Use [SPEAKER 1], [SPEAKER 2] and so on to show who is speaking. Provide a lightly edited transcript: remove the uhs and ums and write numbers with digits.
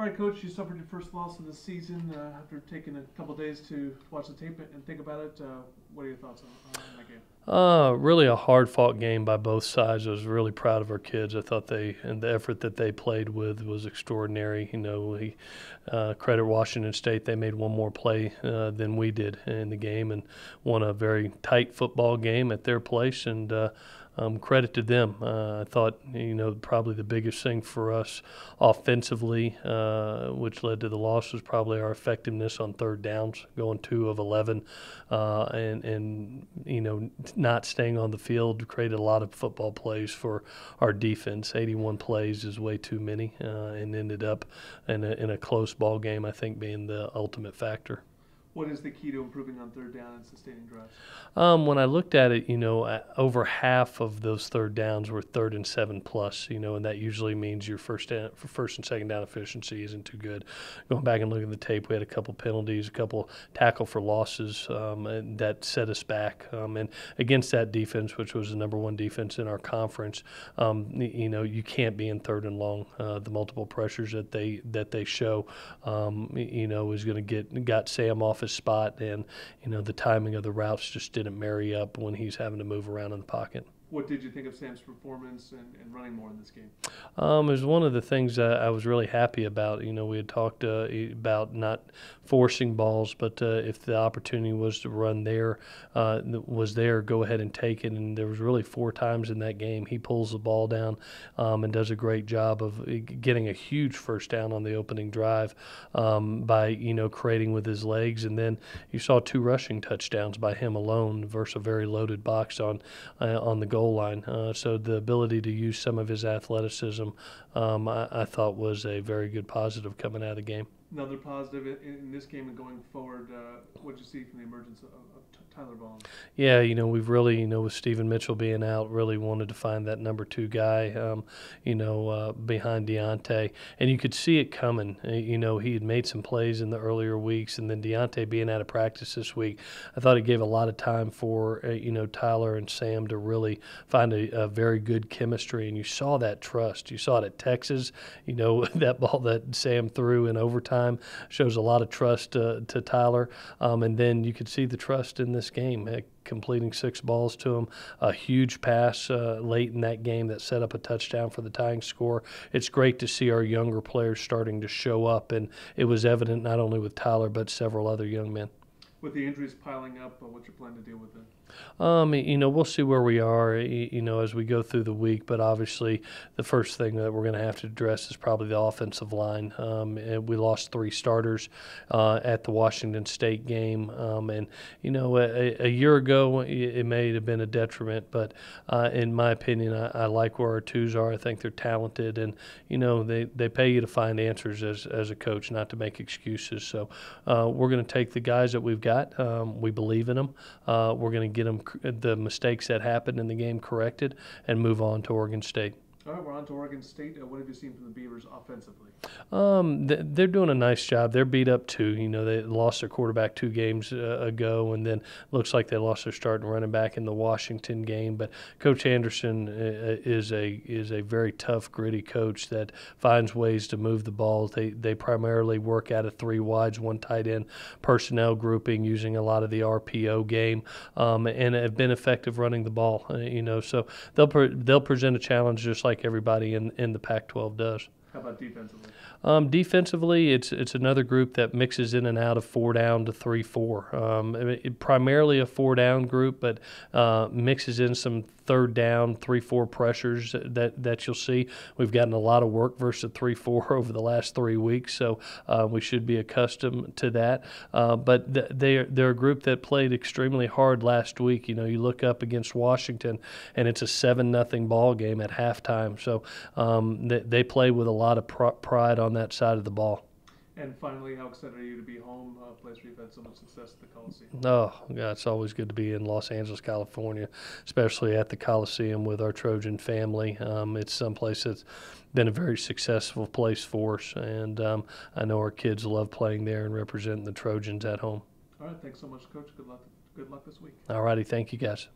[SPEAKER 1] All right, Coach, you suffered your first loss of the season after taking a couple days to watch the tape and think about it. What are your thoughts on that game?
[SPEAKER 2] Really a hard-fought game by both sides. I was really proud of our kids. I thought and the effort that they played with was extraordinary. We credit Washington State. They made one more play than we did in the game and won a very tight football game at their place. And credit to them. I thought, probably the biggest thing for us offensively, which led to the loss, was probably our effectiveness on third downs, going 2 of 11, and not staying on the field created a lot of football plays for our defense. 81 plays is way too many, and ended up in a close ball game, I think, being the ultimate factor.
[SPEAKER 1] What is the key to improving on third down and sustaining drives?
[SPEAKER 2] When I looked at it, over half of those third downs were 3rd and 7 plus, and that usually means your first and second down efficiency isn't too good. Going back and looking at the tape, we had a couple penalties, a couple tackle for losses that set us back. And against that defense, which was the #1 defense in our conference, you can't be in 3rd and long. The multiple pressures that they show, is going to got Sam off his spot, and the timing of the routes just didn't marry up when he's having to move around in the pocket.
[SPEAKER 1] What did you think of Sam's performance and running more in this game?
[SPEAKER 2] It was one of the things I was really happy about. We had talked about not forcing balls, but if the opportunity was to run there, go ahead and take it. And there was really 4 times in that game he pulls the ball down and does a great job of getting a huge first down on the opening drive by creating with his legs. And then you saw 2 rushing touchdowns by him alone versus a very loaded box on the goal line. So the ability to use some of his athleticism, I thought was a very good positive coming out of the game.
[SPEAKER 1] Another positive in this game and going forward, what did you see from the emergence of Tyler Vaughn?
[SPEAKER 2] Yeah, we've really, with Stephen Mitchell being out, really wanted to find that #2 guy, behind Deontay. And you could see it coming. He had made some plays in the earlier weeks, and then Deontay being out of practice this week, I thought it gave a lot of time for, Tyler and Sam to really find a very good chemistry. And you saw that trust. You saw it at Texas. That ball that Sam threw in overtime shows a lot of trust to Tyler. And then you could see the trust in this game, completing 6 balls to him, a huge pass late in that game that set up a touchdown for the tying score. It's great to see our younger players starting to show up, and it was evident not only with Tyler but several other young men.
[SPEAKER 1] With the injuries piling up, what's your plan to deal with it?
[SPEAKER 2] We'll see where we are, as we go through the week. But obviously, the first thing that we're going to have to address is probably the offensive line. We lost 3 starters at the Washington State game, and a year ago it may have been a detriment. But in my opinion, I like where our 2s are. I think they're talented, and they pay you to find answers as a coach, not to make excuses. So we're going to take the guys that we've got. We believe in them. We're going to get them the mistakes that happened in the game corrected and move on to Oregon State.
[SPEAKER 1] All right, we're on to Oregon State. What have you seen from the Beavers offensively?
[SPEAKER 2] They're doing a nice job. They're beat up too. They lost their quarterback 2 games ago, and then looks like they lost their starting running back in the Washington game. But Coach Anderson is a very tough, gritty coach that finds ways to move the ball. They primarily work out of 3 wides, 1 tight end personnel grouping, using a lot of the RPO game, and have been effective running the ball. So they'll present a challenge just like everybody in the Pac-12 does.
[SPEAKER 1] How about defensively?
[SPEAKER 2] Defensively, it's another group that mixes in and out of 4 down to 3-4. Primarily a 4 down group, but mixes in some 3rd down, 3-4 pressures that you'll see. We've gotten a lot of work versus 3-4 over the last 3 weeks, so we should be accustomed to that. But they're a group that played extremely hard last week. You look up against Washington, and it's a 7-0 ball game at halftime. So they play with a lot of pride on that side of the ball.
[SPEAKER 1] And finally, how excited are you to be home, a place where you've had so much success at the Coliseum?
[SPEAKER 2] Oh, God, it's always good to be in Los Angeles, California, especially at the Coliseum with our Trojan family. It's someplace that's been a very successful place for us, and I know our kids love playing there and representing the Trojans at home.
[SPEAKER 1] All right, thanks so much, Coach. Good luck this week.
[SPEAKER 2] All righty, thank you, guys.